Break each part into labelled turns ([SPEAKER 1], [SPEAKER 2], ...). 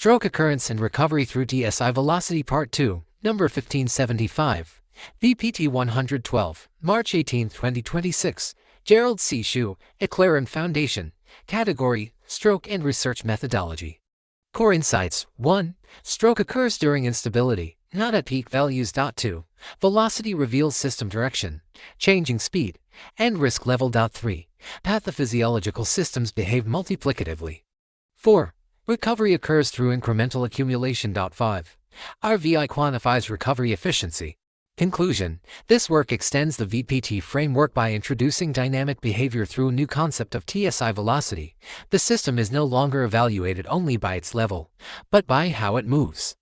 [SPEAKER 1] Stroke Occurrence and Recovery through TSI Velocity Part 2, number 1575, VPT 112, March 18, 2026, Gerald C. EclaireMD Foundation, Category, Stroke and Research Methodology. Core Insights: 1. Stroke occurs during instability, not at peak values. 2. Velocity reveals system direction, changing speed, and risk level. 3. Pathophysiological systems behave multiplicatively. 4. Recovery occurs through incremental accumulation. 5. RVI quantifies recovery efficiency. Conclusion: this work extends the VPT framework by introducing dynamic behavior through a new concept of TSI velocity. The system is no longer evaluated only by its level, but by how it moves,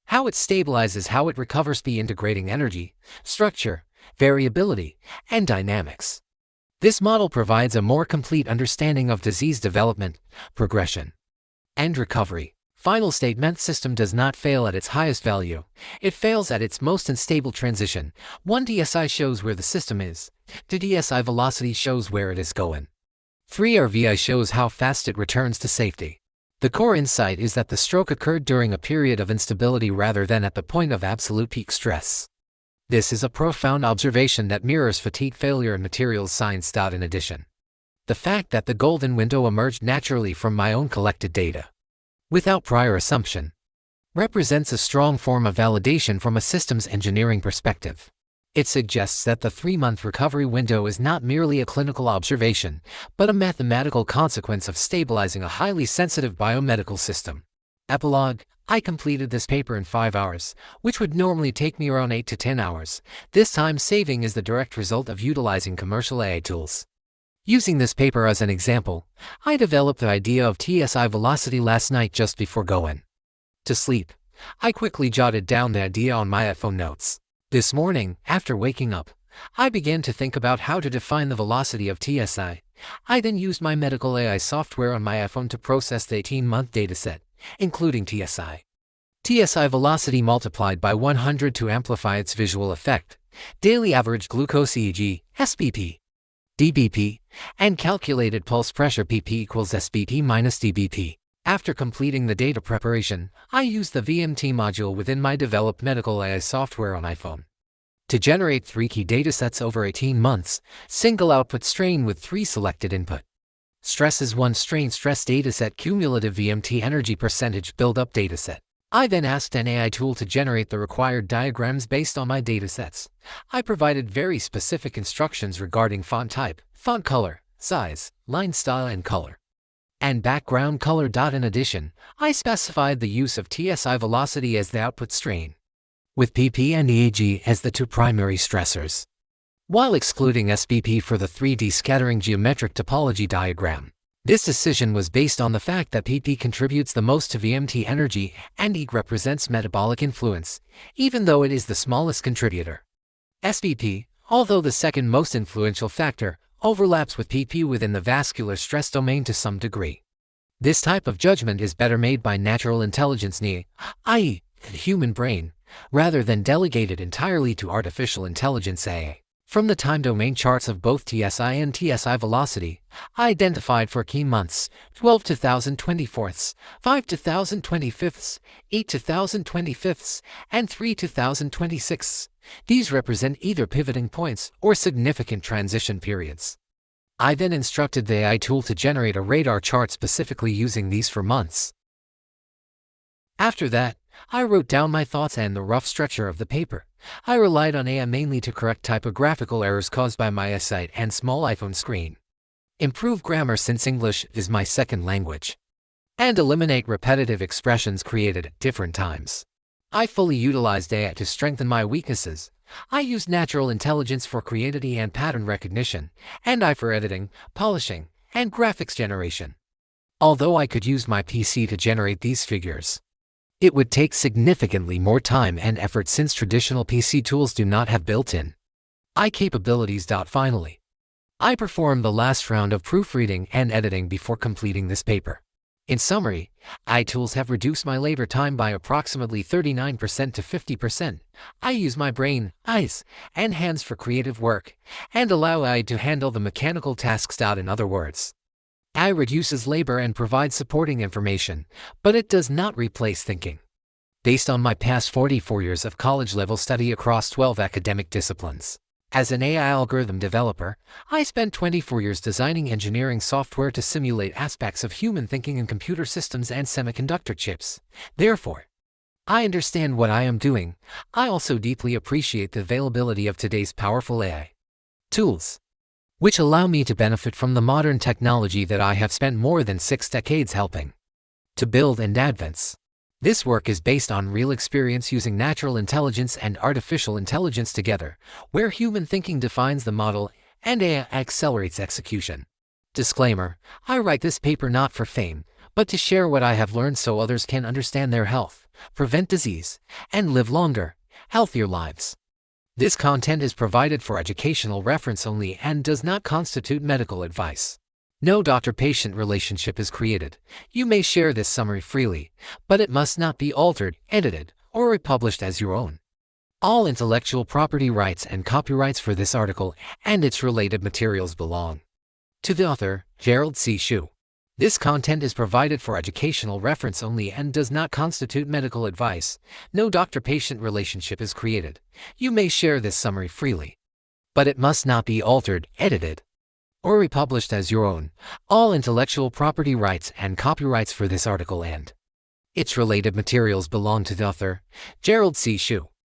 [SPEAKER 1] how it stabilizes, how it recovers by integrating energy, structure, variability, and dynamics. This model provides a more complete understanding of disease development, progression, and recovery. Final statement: system does not fail at its highest value. It fails at its most unstable transition. 1. TSI shows where the system is. 2. TSI velocity shows where it is going. 3. RVI shows how fast it returns to safety. The core insight is that the stroke occurred during a period of instability rather than at the point of absolute peak stress. This is a profound observation that mirrors fatigue failure in materials science. In addition, the fact that the golden window emerged naturally from my own collected data, without prior assumption, represents a strong form of validation from a systems engineering perspective. It suggests that the 3-month recovery window is not merely a clinical observation, but a mathematical consequence of stabilizing a highly sensitive biomedical system. Epilogue: I completed this paper in 5 hours, which would normally take me around 8 to 10 hours. This time saving is the direct result of utilizing commercial AI tools. Using this paper as an example, I developed the idea of TSI velocity last night just before going to sleep. I quickly jotted down the idea on my iPhone notes. This morning, after waking up, I began to think about how to define the velocity of TSI. I then used my medical AI software on my iPhone to process the 18-month dataset, including TSI velocity multiplied by 100 to amplify its visual effect, daily average glucose EEG, SBP, DBP, and calculated pulse pressure PP equals SBP minus DBP. After completing the data preparation, I used the VMT module within my developed medical AI software on iPhone to generate 3 key datasets over 18 months, single output strain with 3 selected input stresses, 1 strain stress dataset, cumulative VMT energy percentage build-up dataset. I then asked an AI tool to generate the required diagrams based on my datasets. I provided very specific instructions regarding font type, font color, size, line style and color, and background color. In addition, I specified the use of TSI velocity as the output strain, with PP and EEG as the 2 primary stressors, while excluding SBP for the 3D scattering geometric topology diagram. This decision was based on the fact that PP contributes the most to VMT energy and EEG represents metabolic influence, even though it is the smallest contributor. SBP, although the second most influential factor, overlaps with PP within the vascular stress domain to some degree. This type of judgment is better made by natural intelligence, i.e., the human brain, rather than delegated entirely to artificial intelligence AI. From the time domain charts of both TSI and TSI velocity, I identified 4 key months: 12 to 1024ths, 5 to 1025ths, 8 to 1025ths, and 3 to 1026ths. These represent either pivoting points or significant transition periods. I then instructed the AI tool to generate a radar chart specifically using these for months. After that, I wrote down my thoughts and the rough structure of the paper. I relied on AI mainly to correct typographical errors caused by my eyesight and small iPhone screen, improve grammar since English is my second language, and eliminate repetitive expressions created at different times. I fully utilized AI to strengthen my weaknesses. I used natural intelligence for creativity and pattern recognition, and AI for editing, polishing, and graphics generation. Although I could use my PC to generate these figures, it would take significantly more time and effort since traditional PC tools do not have built-in AI capabilities. Finally, I performed the last round of proofreading and editing before completing this paper. In summary, AI tools have reduced my labor time by approximately 39% to 50%. I use my brain, eyes, and hands for creative work, and allow AI to handle the mechanical tasks. In other words, AI reduces labor and provides supporting information, but it does not replace thinking. Based on my past 44 years of college-level study across 12 academic disciplines, as an AI algorithm developer, I spent 24 years designing engineering software to simulate aspects of human thinking in computer systems and semiconductor chips. Therefore, I understand what I am doing. I also deeply appreciate the availability of today's powerful AI tools, which allow me to benefit from the modern technology that I have spent more than 6 decades helping to build and advance. This work is based on real experience using natural intelligence and artificial intelligence together, where human thinking defines the model and AI accelerates execution. Disclaimer: I write this paper not for fame, but to share what I have learned so others can understand their health, prevent disease, and live longer, healthier lives. This content is provided for educational reference only and does not constitute medical advice. No doctor-patient relationship is created. You may share this summary freely, but it must not be altered, edited, or republished as your own. All intellectual property rights and copyrights for this article and its related materials belong to the author, Gerald C. This content is provided for educational reference only and does not constitute medical advice. No doctor-patient relationship is created. You may share this summary freely, but it must not be altered, edited, or republished as your own. All intellectual property rights and copyrights for this article and its related materials belong to the author, Gerald C.